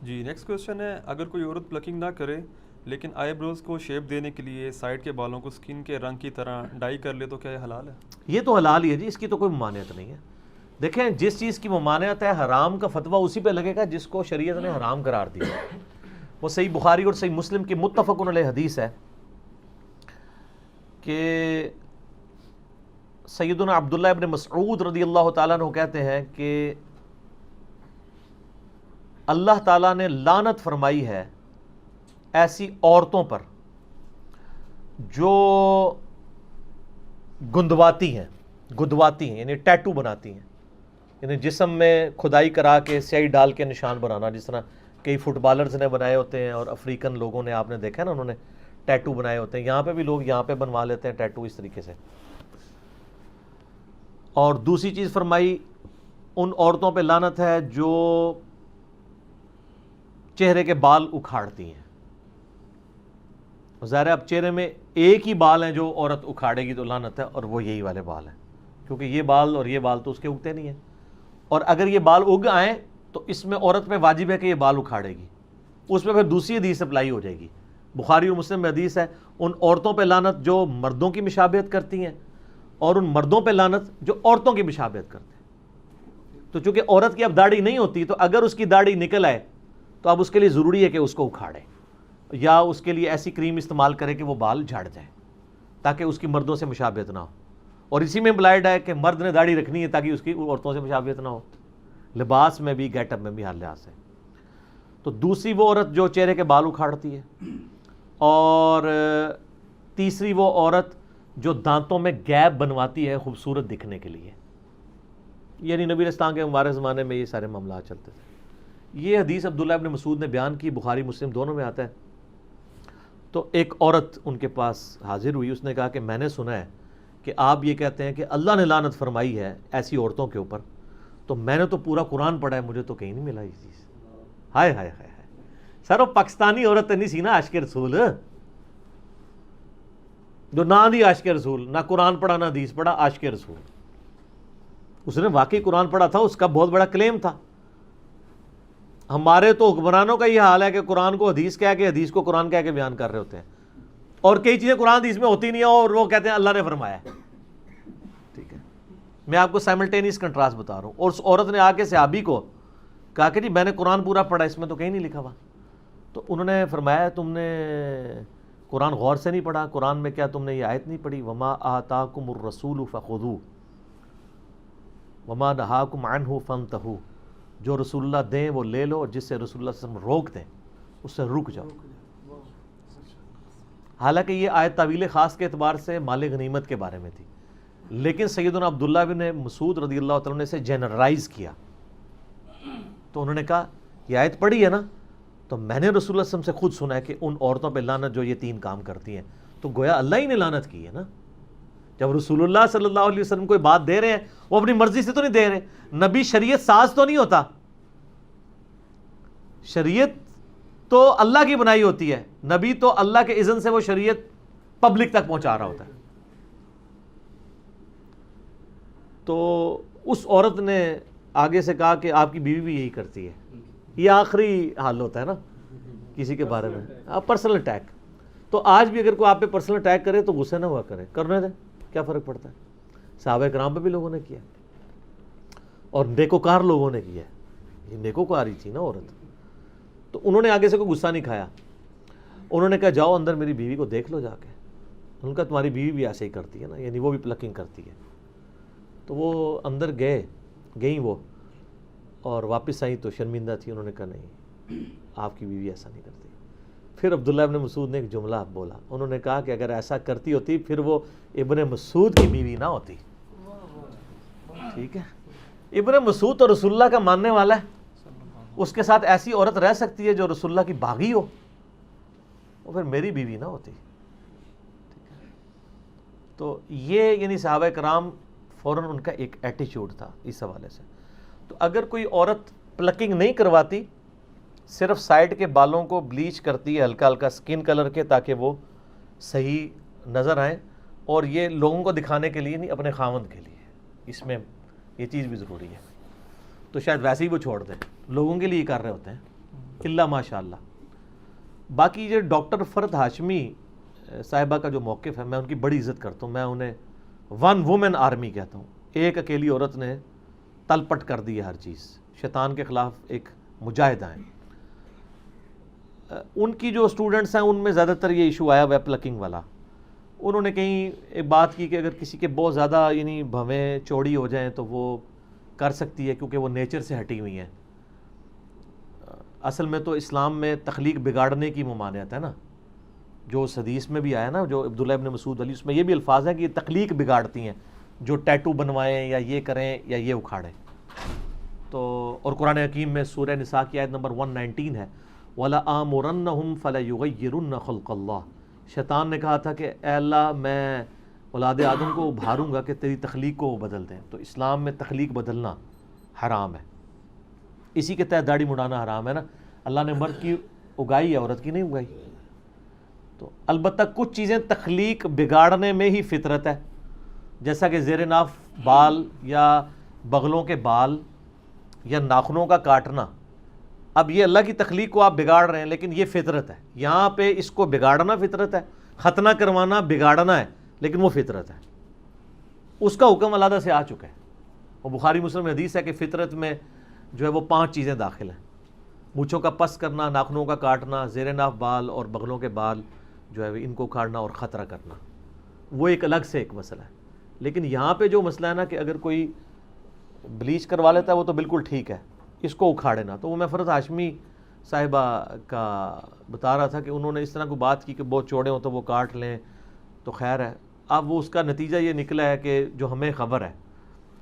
جی next question ہے، اگر کوئی عورت پلکنگ نہ کرے لیکن آئی بروز کو شیپ دینے کے لیے سائڈ کے بالوں کو سکن کے رنگ کی طرح ڈائی کر لے تو کیا یہ حلال ہے؟ یہ تو حلال ہی ہے جی، اس کی تو کوئی ممانعت نہیں ہے۔ دیکھیں جس چیز کی ممانعت ہے حرام کا فتویٰ اسی پہ لگے گا جس کو شریعت نے حرام قرار دیا۔ وہ صحیح بخاری اور صحیح مسلم کی متفق علیہ حدیث ہے کہ سیدنا عبداللہ ابن مسعود رضی اللہ تعالیٰ عنہ کہتے ہیں کہ اللہ تعالیٰ نے لعنت فرمائی ہے ایسی عورتوں پر جو گندواتی ہیں یعنی ٹیٹو بناتی ہیں، یعنی جسم میں کھدائی کرا کے سیاہی ڈال کے نشان بنانا، جس طرح کئی فٹ بالرز نے بنائے ہوتے ہیں اور افریقن لوگوں نے، آپ نے دیکھا نا، انہوں نے ٹیٹو بنائے ہوتے ہیں، یہاں پہ بھی لوگ یہاں پہ بنوا لیتے ہیں ٹیٹو اس طریقے سے۔ اور دوسری چیز فرمائی، ان عورتوں پہ لعنت ہے جو چہرے کے بال اکھاڑتی ہیں۔ ظاہر ہے اب چہرے میں ایک ہی بال ہیں جو عورت اکھاڑے گی تو لعنت ہے، اور وہ یہی والے بال ہیں، کیونکہ یہ بال اور یہ بال تو اس کے اگتے نہیں ہیں، اور اگر یہ بال اگ آئیں تو اس میں عورت پہ واجب ہے کہ یہ بال اکھاڑے گی، اس پہ پھر دوسری حدیث اپلائی ہو جائے گی۔ بخاری اور مسلم میں حدیث ہے، ان عورتوں پہ لعنت جو مردوں کی مشابہت کرتی ہیں، اور ان مردوں پہ لعنت جو عورتوں کی مشابہت کرتے ہیں۔ تو چونکہ عورت کی اب داڑھی نہیں ہوتی، تو اگر اس کی داڑھی نکل آئے تو اب اس کے لیے ضروری ہے کہ اس کو اکھاڑے، یا اس کے لیے ایسی کریم استعمال کرے کہ وہ بال جھڑ جائیں تاکہ اس کی مردوں سے مشابہت نہ ہو۔ اور اسی میں امپلائڈ ہے کہ مرد نے داڑھی رکھنی ہے تاکہ اس کی عورتوں سے مشابہت نہ ہو، لباس میں بھی، گیٹ اپ میں بھی، ہر لحاظ سے۔ تو دوسری وہ عورت جو چہرے کے بال اکھاڑتی ہے، اور تیسری وہ عورت جو دانتوں میں گیپ بنواتی ہے خوبصورت دکھنے کے لیے، یعنی نبی اسلام کے مبارک زمانے میں یہ سارے معاملات چلتے تھے۔ یہ حدیث عبداللہ ابن مسعود نے بیان کی، بخاری مسلم دونوں میں آتا ہے۔ تو ایک عورت ان کے پاس حاضر ہوئی، اس نے کہا کہ میں نے سنا ہے کہ آپ یہ کہتے ہیں کہ اللہ نے لعنت فرمائی ہے ایسی عورتوں کے اوپر، تو میں نے تو پورا قرآن پڑھا ہے، مجھے تو کہیں نہیں ملا یہ چیز۔ ہائے ہائے ہائے ہائے، سر وہ پاکستانی عورت نہیں سی نا عاشق رسول، جو نہ دی عاشق رسول، نہ قرآن پڑھا نہ حدیث پڑھا، عاشق رسول۔ اس نے واقعی قرآن پڑھا تھا، اس کا بہت بڑا کلیم تھا۔ ہمارے تو حکمرانوں کا یہ حال ہے کہ قرآن کو حدیث کہہ کے، حدیث کو قرآن کہہ کے بیان کر رہے ہوتے ہیں، اور کئی چیزیں قرآن حدیث میں ہوتی نہیں ہیں اور وہ کہتے ہیں اللہ نے فرمایا ہے۔ ٹھیک ہے، میں آپ کو سائملٹینیس کنٹراسٹ بتا رہا ہوں۔ اور اس عورت نے آ کے صحابی کو کہا کہ جی میں نے قرآن پورا پڑھا، اس میں تو کہیں نہیں لکھا ہوا۔ تو انہوں نے فرمایا تم نے قرآن غور سے نہیں پڑھا، قرآن میں کیا تم نے یہ آیت نہیں پڑھی، وما آتاکم الرسول فخذوہ وما نہاکم عنہ فانتہوا، جو رسول اللہ دیں وہ لے لو، اور جس سے رسول اللہ صلی اللہ علیہ وسلم روک دیں اس سے رک جاؤ۔ حالانکہ یہ آیت تعویل خاص کے اعتبار سے مال غنیمت کے بارے میں تھی، لیکن سیدنا عبداللہ بن مسعود رضی اللہ تعالیٰ نے اسے جنرلائز کیا۔ تو انہوں نے کہا یہ آیت پڑھی ہے نا، تو میں نے رسول اللہ صلی اللہ علیہ وسلم سے خود سنا ہے کہ ان عورتوں پہ لعنت جو یہ تین کام کرتی ہیں، تو گویا اللہ ہی نے لعنت کی ہے نا۔ جب رسول اللہ صلی اللہ علیہ وسلم کوئی بات دے رہے ہیں، وہ اپنی مرضی سے تو نہیں دے رہے، نبی شریعت ساز تو نہیں ہوتا، شریعت تو اللہ کی بنائی ہوتی ہے، نبی تو اللہ کے اذن سے وہ شریعت پبلک تک پہنچا رہا ہوتا ہے۔ تو اس عورت نے آگے سے کہا کہ آپ کی بیوی بھی یہی کرتی ہے۔ یہ آخری حال ہوتا ہے نا کسی کے بارے میں، آپ پرسنل اٹیک۔ تو آج بھی اگر کوئی آپ پہ پرسنل اٹیک کرے تو غصے نہ ہوا کرے، کرنے دیں، کیا فرق پڑتا ہے؟ صحابہ کرام پہ بھی لوگوں نے کیا، اور نیکوکار لوگوں نے کیا، یہ نیکوکاری تھی نا عورت۔ تو انہوں نے آگے سے کوئی غصہ نہیں کھایا، انہوں نے کہا جاؤ اندر میری بیوی کو دیکھ لو جا کے۔ ان کا تمہاری بیوی بھی ایسے ہی کرتی ہے نا، یعنی وہ بھی پلکنگ کرتی ہے۔ تو وہ اندر گئیں وہ، اور واپس آئیں تو شرمندہ تھی، انہوں نے کہا نہیں آپ کی بیوی ایسا نہیں کرتی۔ پھر عبداللہ ابن مسعود نے ایک جملہ بولا، انہوں نے کہا کہ اگر ایسا کرتی ہوتی پھر وہ ابن مسعود کی بیوی نہ ہوتی۔ ٹھیک ہے، ابن مسعود تو رسول اللہ کا ماننے والا ہے، اس کے ساتھ ایسی عورت رہ سکتی ہے جو رسول اللہ کی باغی ہو، وہ پھر میری بیوی نہ ہوتی۔ تو یہ یعنی صحابہ کرام فوراً ان کا ایک ایٹیچیوڈ تھا اس حوالے سے۔ تو اگر کوئی عورت پلکنگ نہیں کرواتی، صرف سائڈ کے بالوں کو بلیچ کرتی ہے ہلکا ہلکا سکن کلر کے تاکہ وہ صحیح نظر آئیں، اور یہ لوگوں کو دکھانے کے لیے نہیں، اپنے خاوند کے لیے، اس میں یہ چیز بھی ضروری ہے، تو شاید ویسے ہی وہ چھوڑ دیں، لوگوں کے لیے کر رہے ہوتے ہیں۔ اللہ ماشاء اللہ. باقی یہ ڈاکٹر فرد ہاشمی صاحبہ کا جو موقف ہے، میں ان کی بڑی عزت کرتا ہوں. میں انہیں ون وومن آرمی کہتا ہوں. ایک اکیلی عورت نے تل پٹ کر دی ہے ہر چیز. شیطان کے خلاف ایک مجاہدہ ہیں. ان کی جو اسٹوڈنٹس ہیں ان میں زیادہ تر یہ ایشو آیا ہوا ہے پلکنگ والا. انہوں نے کہیں ایک بات کی کہ اگر کسی کے بہت زیادہ یعنی بھویں چوڑی ہو جائیں تو وہ کر سکتی ہے کیونکہ وہ نیچر سے ہٹی ہوئی ہیں. اصل میں تو اسلام میں تخلیق بگاڑنے کی ممانعت ہے نا، جو اس حدیث میں بھی آیا نا، جو عبداللہ ابن مسعود علی، اس میں یہ بھی الفاظ ہیں کہ یہ تخلیق بگاڑتی ہیں، جو ٹیٹو بنوائیں یا یہ کریں یا یہ اکھاڑیں. تو اور قرآن حکیم میں سورہ نساء کی آیت نمبر 119 ہے وَلَآمُرَنَّهُمْ فَلَيُغَيِّرُنَّ خَلْقَ اللَّهِ. شیطان نے کہا تھا کہ اے اللہ میں اولاد آدم کو ابھاروں گا کہ تیری تخلیق کو وہ بدل دیں. تو اسلام میں تخلیق بدلنا حرام ہے. اسی کے تحت داڑھی مڑانا حرام ہے نا. اللہ نے مرد کی اگائی ہے، عورت کی نہیں اگائی. تو البتہ کچھ چیزیں تخلیق بگاڑنے میں ہی فطرت ہے، جیسا کہ زیر ناف بال یا بغلوں کے بال یا ناخنوں کا کاٹنا. اب یہ اللہ کی تخلیق کو آپ بگاڑ رہے ہیں، لیکن یہ فطرت ہے. یہاں پہ اس کو بگاڑنا فطرت ہے، ختنہ کروانا بگاڑنا ہے، لیکن وہ فطرت ہے. اس کا حکم علیحدہ سے آ چکا ہے. اور بخاری مسلم میں حدیث ہے کہ فطرت میں جو ہے وہ 5 چیزیں داخل ہیں: مونچھوں کا پس کرنا، ناخنوں کا کاٹنا، زیر ناف بال اور بغلوں کے بال جو ہے ان کو کاٹنا اور خطرہ کرنا. وہ ایک الگ سے ایک مسئلہ ہے. لیکن یہاں پہ جو مسئلہ ہے نا کہ اگر کوئی بلیچ کروا لیتا ہے وہ تو بالکل ٹھیک ہے، اس کو اکھاڑے نا. تو وہ میں فرد ہاشمی صاحبہ کا بتا رہا تھا کہ انہوں نے اس طرح کو بات کی کہ بہت چوڑے ہوں تو وہ کاٹ لیں تو خیر ہے. اب وہ اس کا نتیجہ یہ نکلا ہے کہ جو ہمیں خبر ہے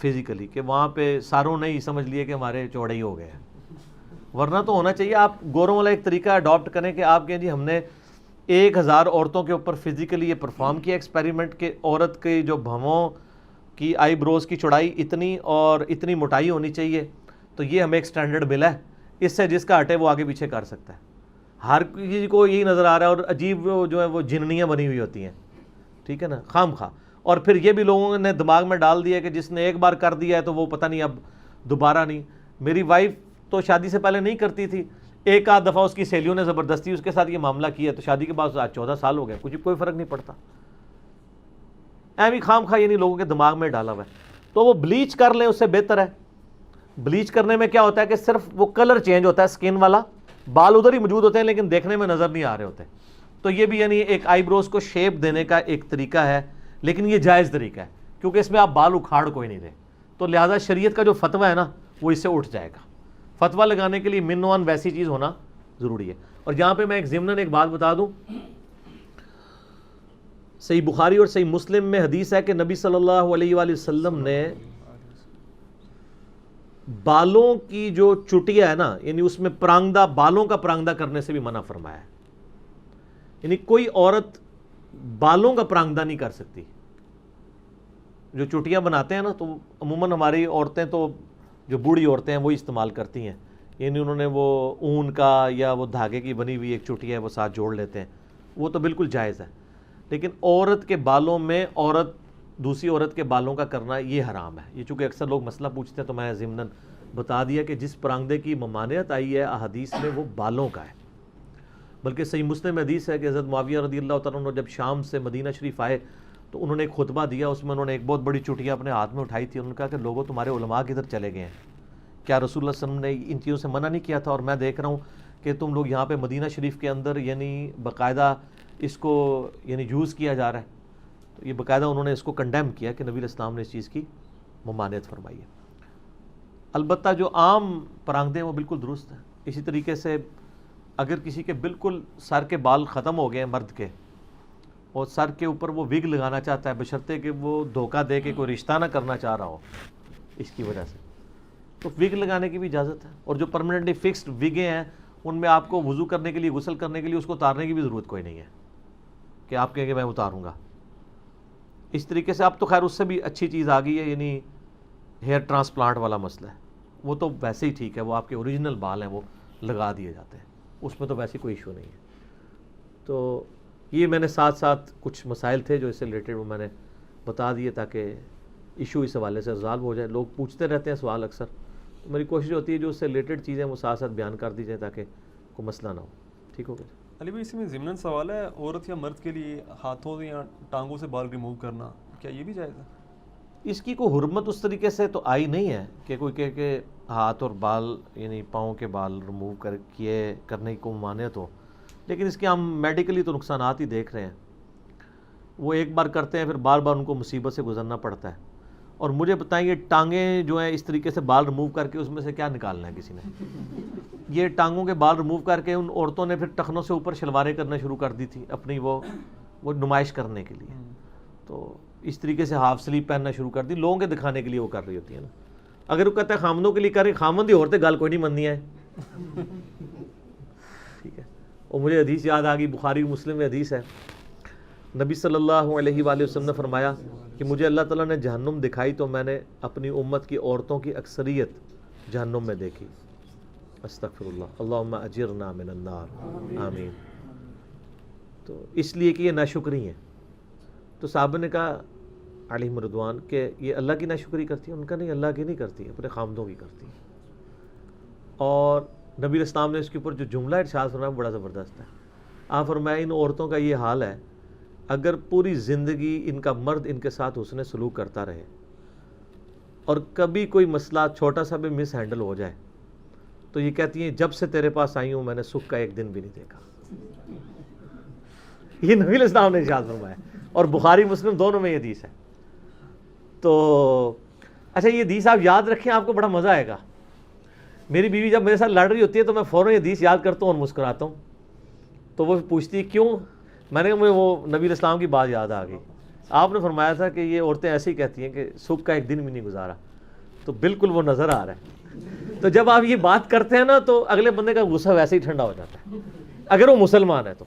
فزیکلی کہ وہاں پہ ساروں نے ہی سمجھ لیے کہ ہمارے چوڑے ہی ہو گئے ہیں. ورنہ تو ہونا چاہیے آپ گوروں والا ایک طریقہ اڈاپٹ کریں کہ آپ کہیں جی ہم نے 1000 عورتوں کے اوپر فزیکلی یہ پرفارم کیا ایکسپیریمنٹ کہ عورت کے جو بھووں کی آئی بروز کی چوڑائی اتنی اور اتنی موٹائی ہونی چاہیے، تو یہ ہمیں ایک سٹینڈرڈ ملا ہے. اس سے جس کا ہٹے وہ آگے پیچھے کر سکتا ہے. ہر کسی کو یہی نظر آ رہا ہے. اور عجیب جو ہے وہ جننیاں بنی ہوئی ہوتی ہیں، ٹھیک ہے نا، خام خواہ. اور پھر یہ بھی لوگوں نے دماغ میں ڈال دیا کہ جس نے ایک بار کر دیا ہے تو وہ پتہ نہیں اب دوبارہ نہیں. میری وائف تو شادی سے پہلے نہیں کرتی تھی، ایک آدھ دفعہ اس کی سہیلیوں نے زبردستی اس کے ساتھ یہ معاملہ کیا تو شادی کے بعد آج 14 سال ہو گئے، کوئی فرق نہیں پڑتا. ایویں خام خواہ یعنی لوگوں کے دماغ میں ڈالا ہوا ہے. تو وہ بلیچ کر لیں اس سے بہتر ہے. بلیچ کرنے میں کیا ہوتا ہے کہ صرف وہ کلر چینج ہوتا ہے اسکن والا، بال ادھر ہی موجود ہوتے ہیں لیکن دیکھنے میں نظر نہیں آ رہے ہوتے. تو یہ بھی یعنی ایک آئی بروز کو شیپ دینے کا ایک طریقہ ہے، لیکن یہ جائز طریقہ ہے کیونکہ اس میں آپ بال اکھاڑ کوئی نہیں دیں. تو لہٰذا شریعت کا جو فتویٰ ہے نا وہ اس سے اٹھ جائے گا. فتویٰ لگانے کے لیے منوان ویسی چیز ہونا ضروری ہے. اور یہاں پہ میں ایک ضمناً ایک بات بتا دوں، صحیح بخاری اور صحیح مسلم میں حدیث ہے کہ نبی صلی اللہ علیہ وآلہ وسلم نے بالوں کی جو چٹیا ہے نا، یعنی اس میں پرانگدہ، بالوں کا پرانگدہ کرنے سے بھی منع فرمایا ہے. یعنی کوئی عورت بالوں کا پرانگدہ نہیں کر سکتی. جو چٹیاں بناتے ہیں نا تو عموماً ہماری عورتیں تو جو بوڑھی عورتیں ہیں وہی استعمال کرتی ہیں. یعنی انہوں نے وہ اون کا یا وہ دھاگے کی بنی ہوئی ایک چٹیا ہے وہ ساتھ جوڑ لیتے ہیں، وہ تو بالکل جائز ہے. لیکن عورت کے بالوں میں عورت دوسری عورت کے بالوں کا کرنا یہ حرام ہے. یہ چونکہ اکثر لوگ مسئلہ پوچھتے ہیں تو میں ضمناً بتا دیا کہ جس پرانگدے کی ممانعت آئی ہے احادیث میں وہ بالوں کا ہے. بلکہ صحیح مسلم حدیث ہے کہ حضرت معاویہ رضی اللہ تعالیٰ عنہ جب شام سے مدینہ شریف آئے تو انہوں نے ایک خطبہ دیا. اس میں انہوں نے ایک بہت بڑی چٹیا اپنے ہاتھ میں اٹھائی تھی. انہوں نے کہا کہ لوگوں تمہارے علماء کدھر چلے گئے ہیں؟ کیا رسول اللہ صلی اللہ علیہ وسلم نے ان چیزوں سے منع نہیں کیا تھا؟ اور میں دیکھ رہا ہوں کہ تم لوگ یہاں پہ مدینہ شریف کے اندر یعنی باقاعدہ اس کو یعنی یوز کیا جا رہا ہے. تو یہ باقاعدہ انہوں نے اس کو کنڈیم کیا کہ نبی علیہ السلام نے اس چیز کی ممانعت فرمائی ہے. البتہ جو عام پرانگدے ہیں وہ بالکل درست ہیں. اسی طریقے سے اگر کسی کے بالکل سر کے بال ختم ہو گئے ہیں مرد کے اور سر کے اوپر وہ وگ لگانا چاہتا ہے بشرطے کہ وہ دھوکہ دے کے کوئی رشتہ نہ کرنا چاہ رہا ہو اس کی وجہ سے، تو وگ لگانے کی بھی اجازت ہے. اور جو پرماننٹلی فکسڈ وگیں ہیں ان میں آپ کو وضو کرنے کے لیے، غسل کرنے کے لیے اس کو اتارنے کی بھی ضرورت کوئی نہیں ہے کہ آپ کہیں کہ میں اتاروں گا. اس طریقے سے اب تو خیر اس سے بھی اچھی چیز آ گئی ہے، یعنی ہیئر ٹرانسپلانٹ والا مسئلہ ہے. وہ تو ویسے ہی ٹھیک ہے، وہ آپ کے اوریجنل بال ہیں وہ لگا دیے جاتے ہیں، اس میں تو ویسے کوئی ایشو نہیں ہے. تو یہ میں نے ساتھ ساتھ کچھ مسائل تھے جو اس سے ریلیٹڈ وہ میں نے بتا دیے تاکہ ایشو اس حوالے سے ریزالو ہو جائے. لوگ پوچھتے رہتے ہیں سوال اکثر، میری کوشش ہوتی ہے جو اس سے ریلیٹڈ چیزیں وہ ساتھ ساتھ بیان کر دی جائیں تاکہ کوئی مسئلہ نہ ہو. ٹھیک ہو گیا. علی بھائی اسی میں ضمن سوال ہے، عورت یا مرد کے لیے ہاتھوں یا ٹانگوں سے بال ریموو کرنا کیا یہ بھی جائز ہے؟ اس کی کوئی حرمت اس طریقے سے تو آئی نہیں ہے کہ کوئی کہے کہ ہاتھ اور بال یعنی پاؤں کے بال ریموو کرنے کی کوئی ممانعت ہو، لیکن اس کے ہم میڈیکلی تو نقصانات ہی دیکھ رہے ہیں. وہ ایک بار کرتے ہیں پھر بار بار ان کو مصیبت سے گزرنا پڑتا ہے. اور مجھے بتائیں یہ ٹانگیں جو ہیں اس طریقے سے بال ریموو کر کے اس میں سے کیا نکالنا ہے کسی نے؟ یہ ٹانگوں کے بال ریموو کر کے ان عورتوں نے پھر ٹخنوں سے اوپر شلواریں کرنا شروع کر دی تھی اپنی وہ نمائش کرنے کے لیے. تو اس طریقے سے ہاف سلیپ پہننا شروع کر دی لوگوں کے دکھانے کے لیے وہ کر رہی ہوتی ہے نا. اگر وہ کہتا ہے خامدوں کے لیے کر رہی، خامد ہی عورتیں گال کوئی نہیں مننی ہے. ٹھیک ہے. اور مجھے حدیث یاد آ گئی، بخاری مسلم میں حدیث ہے، نبی صلی اللہ علیہ وآلہ وسلم نے فرمایا کہ مجھے اللہ تعالیٰ نے جہنم دکھائی تو میں نے اپنی امت کی عورتوں کی اکثریت جہنم میں دیکھی. استغفر اللہ، اللہم اجرنا من النار، آمین. تو اس لیے کہ یہ ناشکری ہیں. تو صحابہ نے کہا علیہم رضوان کہ یہ اللہ کی ناشکری کرتی ہیں؟ ان کا نہیں، اللہ کی نہیں کرتی، اپنے خامدوں کی کرتی ہیں. اور نبی اسلام نے اس کے اوپر جو جملہ ارشاد فرمایا بڑا زبردست ہے. آپ فرمایا ان عورتوں کا یہ حال ہے اگر پوری زندگی ان کا مرد ان کے ساتھ حسن سلوک کرتا رہے اور کبھی کوئی مسئلہ چھوٹا سا بھی مس ہینڈل ہو جائے تو یہ کہتی ہیں جب سے تیرے پاس آئی ہوں میں نے سکھ کا ایک دن بھی نہیں دیکھا. یہ نبی اسلام نے ارشاد فرمایا اور بخاری مسلم دونوں میں یہ حدیث ہے. تو اچھا یہ حدیث آپ یاد رکھیں، آپ کو بڑا مزہ آئے گا. میری بیوی جب میرے ساتھ لڑ رہی ہوتی ہے تو میں فوراً یہ حدیث یاد کرتا ہوں اور مسکراتا ہوں. تو وہ پوچھتی ہے کیوں؟ میں نے کہا مجھے وہ نبی اسلام کی بات یاد آ گئی. آپ نے فرمایا تھا کہ یہ عورتیں ایسے ہی کہتی ہیں کہ سکھ کا ایک دن بھی نہیں گزارا. تو بالکل وہ نظر آ رہا ہے. تو جب آپ یہ بات کرتے ہیں نا تو اگلے بندے کا غصہ ویسے ہی ٹھنڈا ہو جاتا ہے اگر وہ مسلمان ہے تو.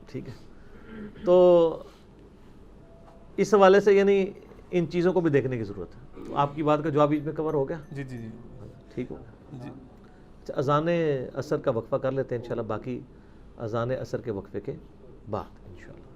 ٹھیک ہے. تو اس حوالے سے یعنی ان چیزوں کو بھی دیکھنے کی ضرورت ہے. تو آپ کی بات کا جواب اس میں کور ہو گیا؟ جی جی جی ٹھیک ہو گیا. جی. اچھا اذان عصر کا وقفہ کر لیتے ہیں انشاءاللہ، باقی اذان عصر کے وقفے کے بعد انشاءاللہ.